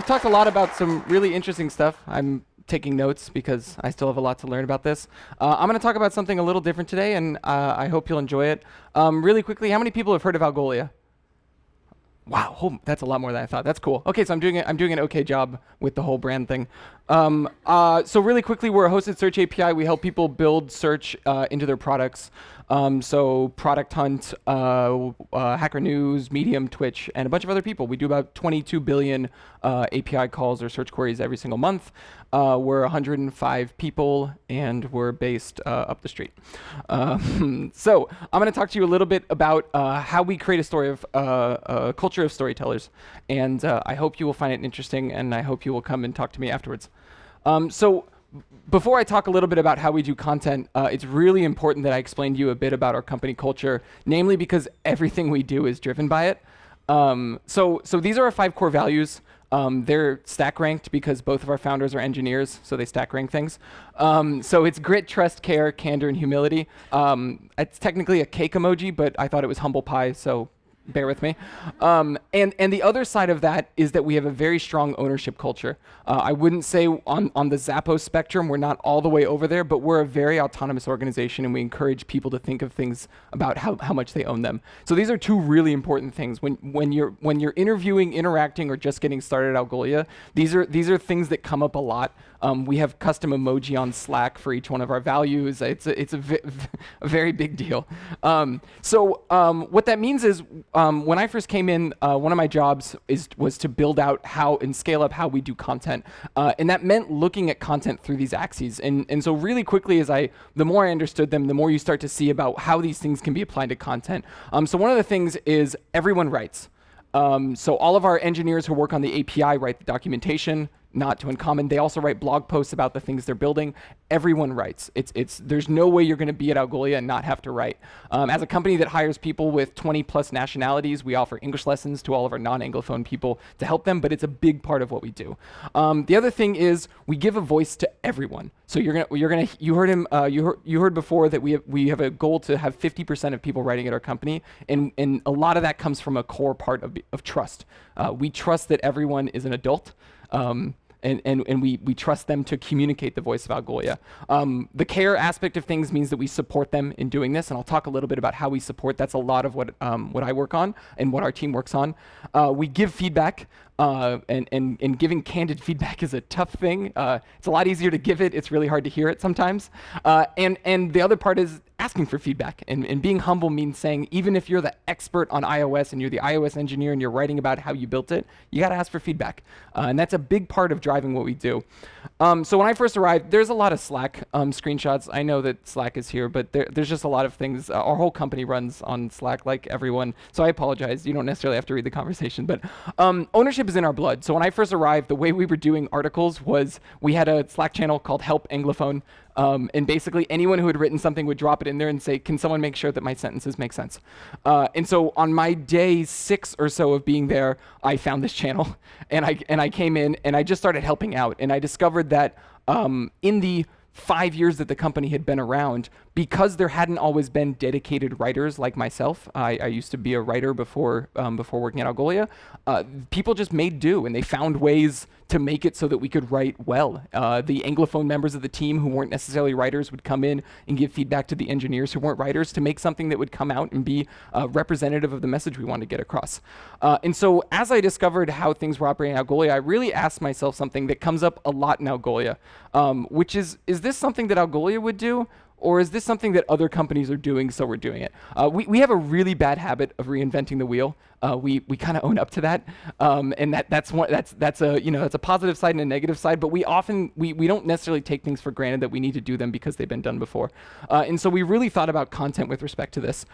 talked a lot about some really interesting stuff. I'm taking notes because I still have a lot to learn about this. I'm going to talk about something a little different today, and I hope you'll enjoy it. Really quickly, how many people have heard of Algolia? Wow, that's a lot more than I thought. That's cool. Okay, so I'm doing an okay job with the whole brand thing. So really quickly, we're a hosted search API. We help people build search into their products. So Product Hunt, Hacker News, Medium, Twitch, and a bunch of other people. We do about 22 billion API calls or search queries every single month. We're 105 people, and we're based up the street. So I'm going to talk to you a little bit about how we create a story of a culture of storytellers, and I hope you will find it interesting, and I hope you will come and talk to me afterwards. So before I talk a little bit about how we do content, it's really important that I explain to you a bit about our company culture, namely because everything we do is driven by it. So these are our 5 core values. They're stack ranked because both of our founders are engineers, so they stack rank things. So it's grit, trust, care, candor, and humility. It's technically a cake emoji, but I thought it was humble pie, so bear with me. And the other side of that is that we have a very strong ownership culture. I wouldn't say on the Zappos spectrum, we're not all the way over there, but we're a very autonomous organization, and we encourage people to think of things about how much they own them. So these are 2 really important things. When you're interviewing, interacting, or just getting started at Algolia, these are things that come up a lot. We have custom emoji on Slack for each one of our values. It's a very big deal. So what that means is when I first came in, one of my jobs was to build out how and scale up how we do content. And that meant looking at content through these axes. And so really quickly, the more I understood them, the more you start to see about how these things can be applied to content. So one of the things is everyone writes. So all of our engineers who work on the API write the documentation. Not too uncommon. They also write blog posts about the things they're building. Everyone writes. There's no way you're going to be at Algolia and not have to write. As a company that hires people with 20 plus nationalities, we offer English lessons to all of our non-Anglophone people to help them, but it's a big part of what we do. The other thing is we give a voice to everyone. So you heard before that we have a goal to have 50% of people writing at our company, and a lot of that comes from a core part of trust. We trust that everyone is an adult. And we trust them to communicate the voice of Algolia. The care aspect of things means that we support them in doing this, and I'll talk a little bit about how we support. That's a lot of what I work on and what our team works on. We give feedback, and giving candid feedback is a tough thing. It's a lot easier to give it. It's really hard to hear it sometimes. And the other part is asking for feedback. And being humble means saying, even if you're the expert on iOS and you're the iOS engineer and you're writing about how you built it, you got to ask for feedback. And that's a big part of driving what we do. So when I first arrived, there's a lot of Slack screenshots. I know that Slack is here, but there's just a lot of things. Our whole company runs on Slack, like everyone. So I apologize. You don't necessarily have to read the conversation. But ownership is in our blood. So when I first arrived, the way we were doing articles was we had a Slack channel called Help Anglophone. And basically anyone who had written something would drop it in there and say, can someone make sure that my sentences make sense? And so on my day 6 or so of being there, I found this channel and I came in and I just started helping out. And I discovered that in the 5 years that the company had been around, because there hadn't always been dedicated writers like myself, I used to be a writer before working at Algolia, people just made do, and they found ways to make it so that we could write well. The Anglophone members of the team who weren't necessarily writers would come in and give feedback to the engineers who weren't writers to make something that would come out and be representative of the message we wanted to get across. And so as I discovered how things were operating at Algolia, I really asked myself something that comes up a lot in Algolia, which is this something that Algolia would do? Or is this something that other companies are doing, so we're doing it? We have a really bad habit of reinventing the wheel. We kind of own up to that, and that's a positive side and a negative side. But we don't necessarily take things for granted that we need to do them because they've been done before. And so we really thought about content with respect to this.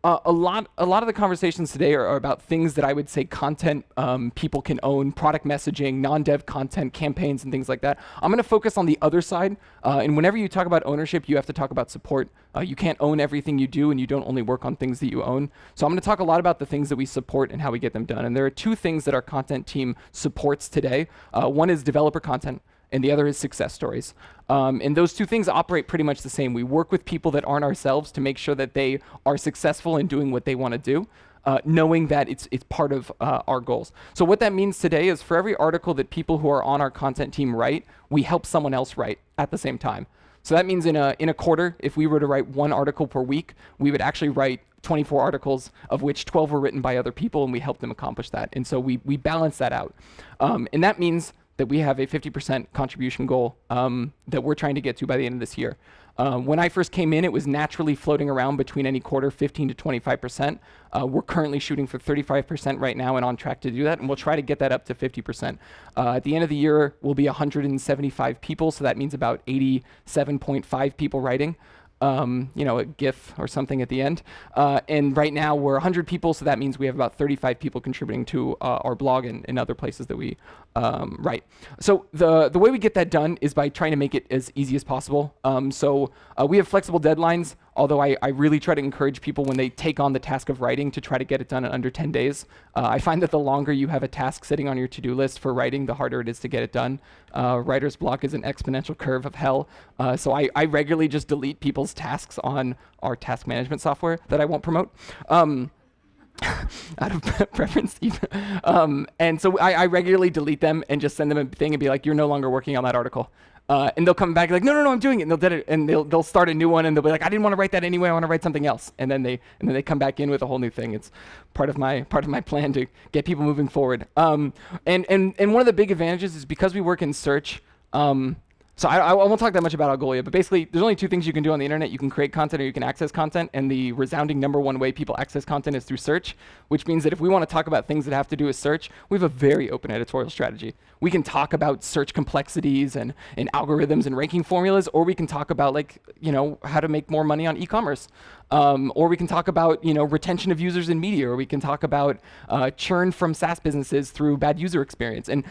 A lot of the conversations today are about things that I would say content people can own, product messaging, non-dev content, campaigns, and things like that. I'm going to focus on the other side. And whenever you talk about ownership, you have to talk about support. You can't own everything you do, and you don't only work on things that you own. So I'm going to talk a lot about the things that we support and how we get them done. And there are 2 things that our content team supports today. One is developer content, and the other is success stories. And those 2 things operate pretty much the same. We work with people that aren't ourselves to make sure that they are successful in doing what they want to do. knowing that it's part of our goals. So what that means today is for every article that people who are on our content team write, we help someone else write at the same time. So that means in a quarter, if we were to write 1 article per week, we would actually write 24 articles, of which 12 were written by other people, and we help them accomplish that. And so we balance that out. And that means that we have a 50% contribution goal that we're trying to get to by the end of this year. When I first came in, it was naturally floating around between any quarter 15 to 25%. We're currently shooting for 35% right now and on track to do that, and we'll try to get that up to 50%. At the end of the year, we'll be 175 people, so that means about 87.5 people writing. A GIF or something at the end. And right now we're 100 people, so that means we have about 35 people contributing to our blog and other places that we write. So the way we get that done is by trying to make it as easy as possible. So we have flexible deadlines, although I really try to encourage people when they take on the task of writing to try to get it done in under 10 days. I find that the longer you have a task sitting on your to-do list for writing, the harder it is to get it done. Writer's block is an exponential curve of hell. So I regularly just delete people's tasks on our task management software that I won't promote. Out of preference, even. And so I regularly delete them and just send them a thing and be like, you're no longer working on that article. And they'll come back like, no, I'm doing it. And they'll start a new one and they'll be like, I didn't want to write that anyway. I want to write something else. And then they come back in with a whole new thing. It's part of my plan to get people moving forward. And one of the big advantages is because we work in search. So I won't talk that much about Algolia, but basically there's only 2 things you can do on the internet. You can create content or you can access content, and the resounding #1 way people access content is through search, which means that if we want to talk about things that have to do with search, we have a very open editorial strategy. We can talk about search complexities and algorithms and ranking formulas, or we can talk about how to make more money on e-commerce. Or we can talk about retention of users in media, or we can talk about churn from SaaS businesses through bad user experience. And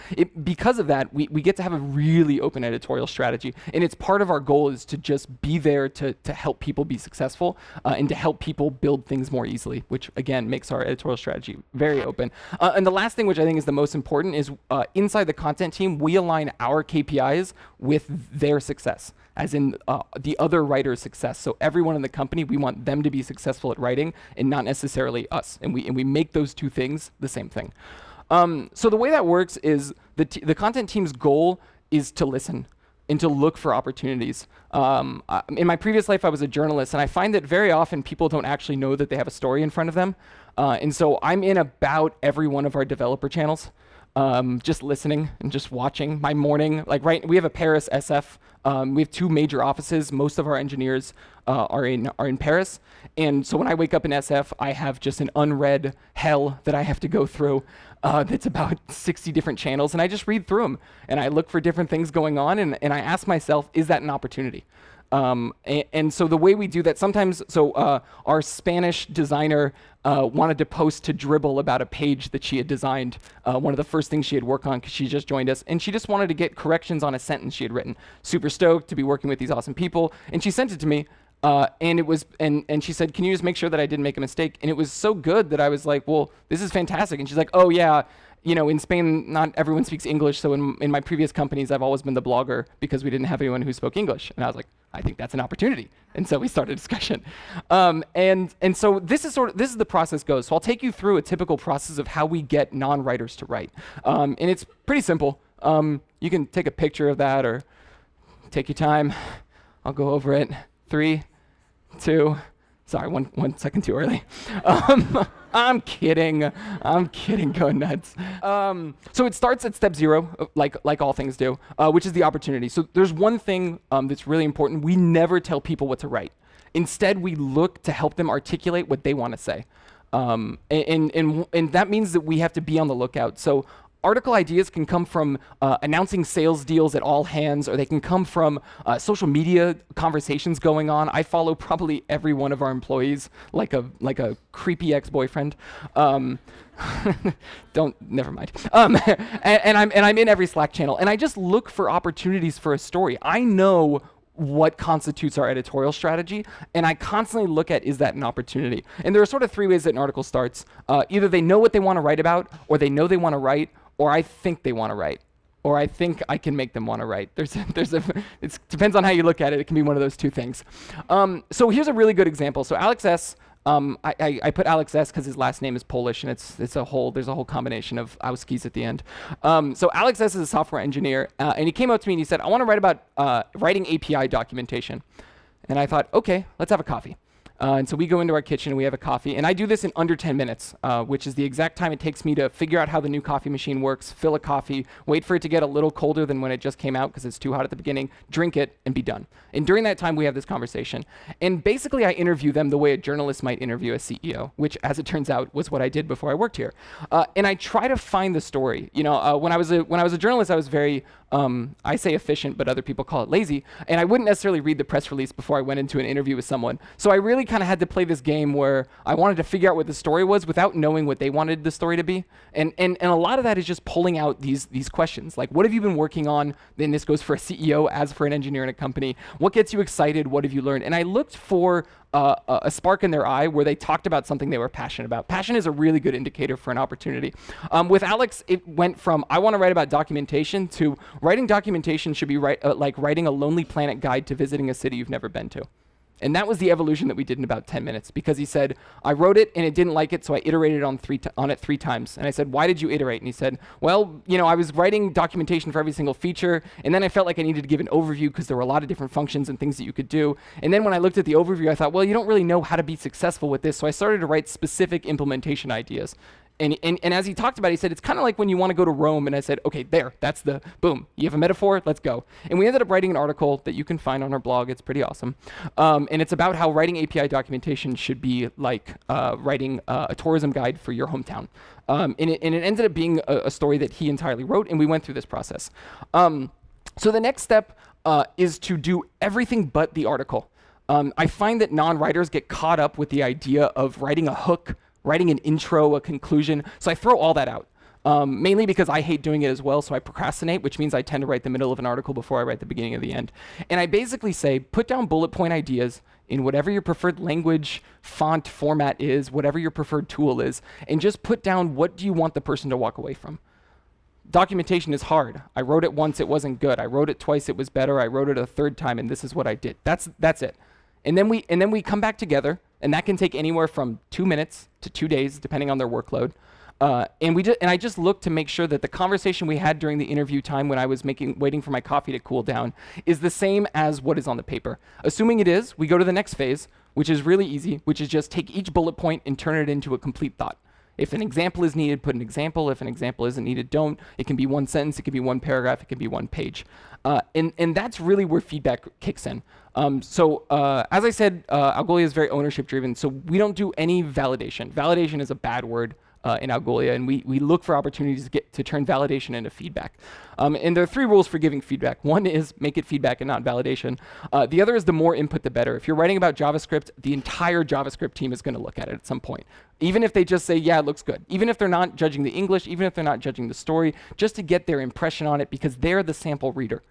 because of that, we get to have a really open editorial strategy. And it's part of our goal is to just be there to help people be successful and to help people build things more easily, which again makes our editorial strategy very open. And the last thing, which I think is the most important, is inside the content team, we align our KPIs with their success, as in the other writer's success. So everyone in the company, we want them to be successful at writing and not necessarily us. And we make those 2 things the same thing. So the way that works is the content team's goal is to listen and to look for opportunities. In my previous life, I was a journalist, and I find that very often people don't actually know that they have a story in front of them. And so I'm in about every one of our developer channels. Just listening and just watching my morning. We have a Paris SF. We have 2 major offices. Most of our engineers are in Paris. And so when I wake up in SF, I have just an unread hell that I have to go through that's about 60 different channels. And I just read through them. And I look for different things going on. And I ask myself, is that an opportunity? And so the way we do that sometimes, our Spanish designer wanted to post to Dribble about a page that she had designed, one of the first things she had worked on because she just joined us, and she just wanted to get corrections on a sentence she had written. Super stoked to be working with these awesome people, and she sent it to me, and she said, can you just make sure that I didn't make a mistake? And it was so good that I was like, well, this is fantastic. And she's like, oh yeah, in Spain, not everyone speaks English, so in my previous companies, I've always been the blogger because we didn't have anyone who spoke English. And I was like, I think that's an opportunity. And so we started a discussion. And so this is the process goes. So I'll take you through a typical process of how we get non-writers to write. And it's pretty simple. You can take a picture of that or take your time. I'll go over it. 3, 2, sorry, one second too early. I'm kidding, go nuts. So it starts at step 0, like all things do, which is the opportunity. So there's one thing that's really important. We never tell people what to write. Instead, we look to help them articulate what they want to say. And that means that we have to be on the lookout. So article ideas can come from announcing sales deals at all hands, or they can come from social media conversations going on. I follow probably every one of our employees like a creepy ex-boyfriend. Never mind. And I'm in every Slack channel, and I just look for opportunities for a story. I know what constitutes our editorial strategy, and I constantly look at, is that an opportunity? And there are sort of 3 ways that an article starts. Either they know what they want to write about, or they know they want to write, or I think they want to write, or I think I can make them want to write. It depends on how you look at it. It can be one of those 2 things. So here's a really good example. So Alex S. I put Alex S because his last name is Polish, and there's a whole combination of Auskis at the end. So Alex S is a software engineer, and he came up to me and he said, I want to write about writing API documentation. And I thought, okay, let's have a coffee. And so we go into our kitchen and we have a coffee. And I do this in under 10 minutes, which is the exact time it takes me to figure out how the new coffee machine works, fill a coffee, wait for it to get a little colder than when it just came out because it's too hot at the beginning, drink it, and be done. And during that time, we have this conversation. And basically, I interview them the way a journalist might interview a CEO, which, as it turns out, was what I did before I worked here. And I try to find the story. You know, when I was a journalist, I was very I say efficient, but other people call it lazy. And I wouldn't necessarily read the press release before I went into an interview with someone. So I really kind of had to play this game where I wanted to figure out what the story was without knowing what they wanted the story to be. And a lot of that is just pulling out these questions. Like, what have you been working on? Then this goes for a CEO as for an engineer in a company. What gets you excited? What have you learned? And I looked for a spark in their eye where they talked about something they were passionate about. Passion is a really good indicator for an opportunity. With Alex, it went from I want to write about documentation to writing documentation should be like writing a Lonely Planet guide to visiting a city you've never been to. And that was the evolution that we did in about 10 minutes because he said, I wrote it and it didn't like it, so I iterated on it 3 times. And I said, why did you iterate? And he said, well, you know, I was writing documentation for every single feature, and then I felt like I needed to give an overview because there were a lot of different functions and things that you could do. And then when I looked at the overview, I thought, well, you don't really know how to be successful with this, so I started to write specific implementation ideas. And as he talked about it, he said, it's kind of like when you want to go to Rome. And I said, okay, that's the boom. You have a metaphor? Let's go. And we ended up writing an article that you can find on our blog. It's pretty awesome. And it's about how writing API documentation should be like writing a tourism guide for your hometown. And it ended up being a story that he entirely wrote, and we went through this process. So the next step is to do everything but the article. I find that non-writers get caught up with the idea of writing a hook, writing an intro, a conclusion. So I throw all that out, mainly because I hate doing it as well. So I procrastinate, which means I tend to write the middle of an article before I write the beginning of the end. And I basically say, put down bullet point ideas in whatever your preferred language, font, format is, whatever your preferred tool is, and just put down what do you want the person to walk away from. Documentation is hard. I wrote it once, it wasn't good. I wrote it twice, it was better. I wrote it a third time, and this is what I did. That's it. And then we come back together, and that can take anywhere from 2 minutes to 2 days, depending on their workload. And I just looked to make sure that the conversation we had during the interview time when I was waiting for my coffee to cool down is the same as what is on the paper. Assuming it is, we go to the next phase, which is really easy, which is just take each bullet point and turn it into a complete thought. If an example is needed, put an example. If an example isn't needed, don't. It can be one sentence, it can be one paragraph, it can be one page. And that's really where feedback kicks in. So as I said, Algolia is very ownership driven, so we don't do any validation. Validation is a bad word in Algolia, and we look for opportunities to turn validation into feedback. And there are 3 rules for giving feedback. One is make it feedback and not validation. The other is the more input, the better. If you're writing about JavaScript, the entire JavaScript team is going to look at it at some point. Even if they just say, yeah, it looks good. Even if they're not judging the English, even if they're not judging the story, just to get their impression on it because they're the sample reader.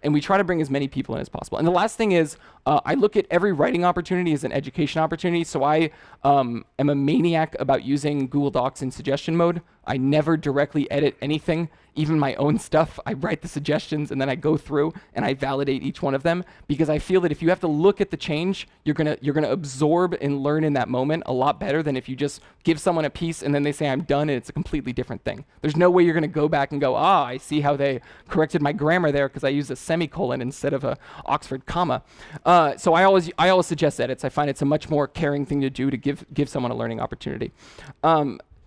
And we try to bring as many people in as possible. And the last thing is, I look at every writing opportunity as an education opportunity. So I am a maniac about using Google Docs in suggestion mode. I never directly edit anything, even my own stuff. I write the suggestions and then I go through and I validate each one of them because I feel that if you have to look at the change, you're gonna absorb and learn in that moment a lot better than if you just give someone a piece and then they say I'm done and it's a completely different thing. There's no way you're gonna go back and go, I see how they corrected my grammar there because I used a semicolon instead of a Oxford comma. So I always suggest edits. I find it's a much more caring thing to do to give someone a learning opportunity.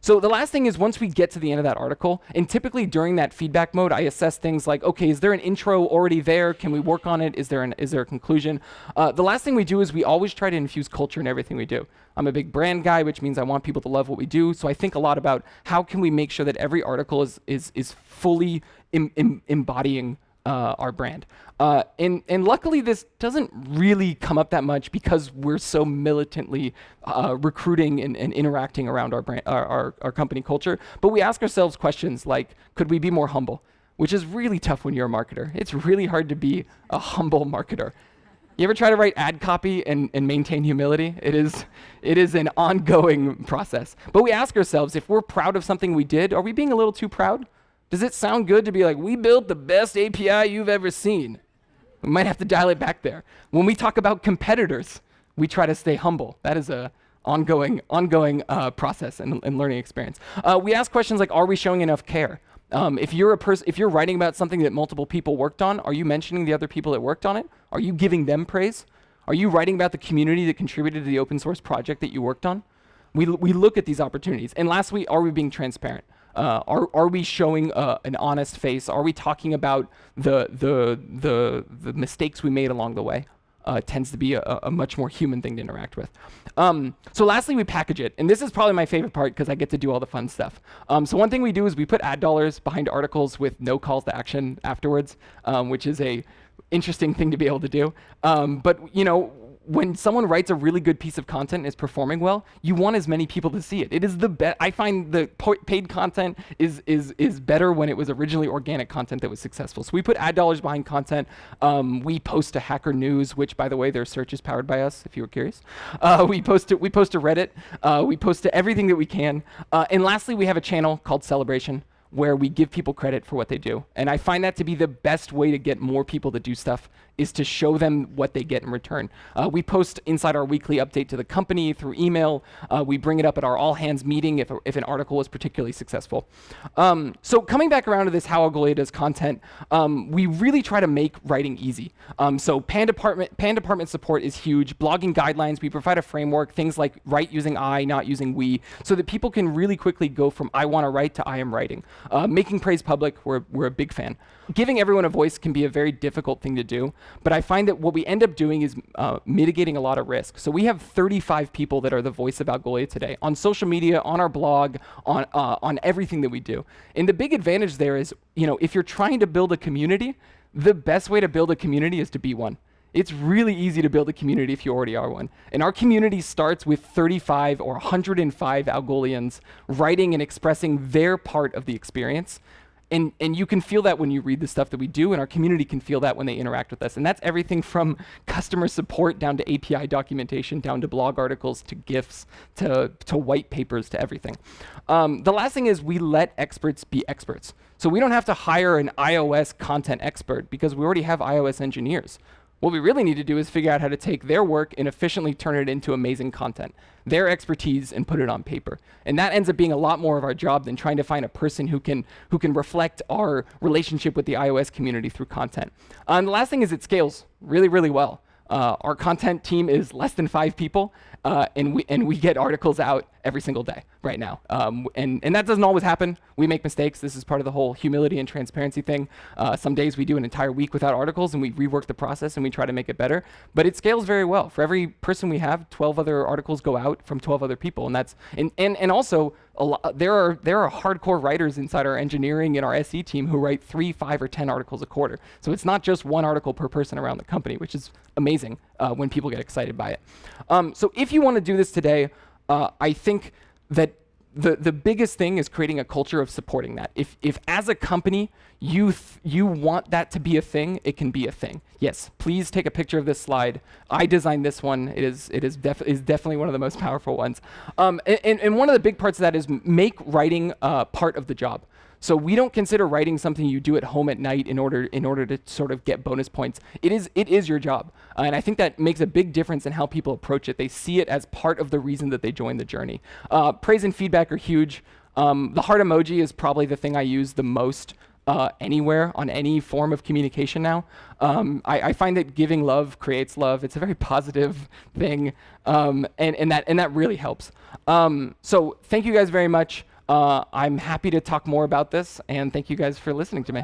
So the last thing is once we get to the end of that article, and typically during that feedback mode, I assess things like, okay, is there an intro already there? Can we work on it? Is there a conclusion? The last thing we do is we always try to infuse culture in everything we do. I'm a big brand guy, which means I want people to love what we do. So I think a lot about how can we make sure that every article is fully embodying our brand. And luckily this doesn't really come up that much because we're so militantly recruiting and interacting around our brand, our company culture. But we ask ourselves questions like, could we be more humble? Which is really tough when you're a marketer. It's really hard to be a humble marketer. You ever try to write ad copy and maintain humility? It is an ongoing process. But we ask ourselves, if we're proud of something we did, are we being a little too proud? Does it sound good to be like, we built the best API you've ever seen? We might have to dial it back there. When we talk about competitors, we try to stay humble. That is a ongoing process and learning experience. We ask questions like, are we showing enough care? If you're writing about something that multiple people worked on, are you mentioning the other people that worked on it? Are you giving them praise? Are you writing about the community that contributed to the open source project that you worked on? We look at these opportunities. And lastly, are we being transparent? Are we showing an honest face? Are we talking about the mistakes we made along the way? Tends to be a much more human thing to interact with. So lastly, we package it. And this is probably my favorite part because I get to do all the fun stuff. So one thing we do is we put ad dollars behind articles with no calls to action afterwards, which is a interesting thing to be able to do. But when someone writes a really good piece of content and is performing well, you want as many people to see it. It is the best. I find the paid content is better when it was originally organic content that was successful. So we put ad dollars behind content. We post to Hacker News, which, by the way, their search is powered by us, if you were curious. We post to Reddit. We post to everything that we can. And lastly, we have a channel called Celebration, where we give people credit for what they do. And I find that to be the best way to get more people to do stuff, is to show them what they get in return. We post inside our weekly update to the company through email. We bring it up at our all hands meeting if an article was particularly successful. So coming back around to this how Algolia does content, we really try to make writing easy. So Pan department support is huge. Blogging guidelines, we provide a framework, things like write using I, not using we, so that people can really quickly go from I want to write to I am writing. Making praise public, we're a big fan. Giving everyone a voice can be a very difficult thing to do, but I find that what we end up doing is mitigating a lot of risk. So we have 35 people that are the voice of Algolia today, on social media, on our blog, on everything that we do. And the big advantage there is, if you're trying to build a community, the best way to build a community is to be one. It's really easy to build a community if you already are one. And our community starts with 35 or 105 Algolians writing and expressing their part of the experience. And you can feel that when you read the stuff that we do, and our community can feel that when they interact with us. And that's everything from customer support down to API documentation, down to blog articles, to GIFs, to white papers, to everything. The last thing is we let experts be experts. So we don't have to hire an iOS content expert because we already have iOS engineers. What we really need to do is figure out how to take their work and efficiently turn it into amazing content, their expertise, and put it on paper. And that ends up being a lot more of our job than trying to find a person who can reflect our relationship with the iOS community through content. And the last thing is it scales really, really well. Our content team is less than 5 people, and we get articles out every single day right now. And that doesn't always happen. We make mistakes. This is part of the whole humility and transparency thing. Some days we do an entire week without articles, and we rework the process and we try to make it better. But it scales very well. For every person we have, 12 other articles go out from 12 other people, and that's and also there are hardcore writers inside our engineering and our SE team who write 3, 5, or 10 articles a quarter. So it's not just one article per person around the company, which is amazing when people get excited by it. So if you want to do this today, I think that the biggest thing is creating a culture of supporting that. If as a company you want that to be a thing, it can be a thing. Yes, please take a picture of this slide. I designed this one. It is definitely one of the most powerful ones. And one of the big parts of that is make writing part of the job. So we don't consider writing something you do at home at night in order to sort of get bonus points. It is your job. And I think that makes a big difference in how people approach it. They see it as part of the reason that they join the journey. Praise and feedback are huge. The heart emoji is probably the thing I use the most anywhere on any form of communication now. I find that giving love creates love. It's a very positive thing, and that really helps. So thank you guys very much. I'm happy to talk more about this, and thank you guys for listening to me.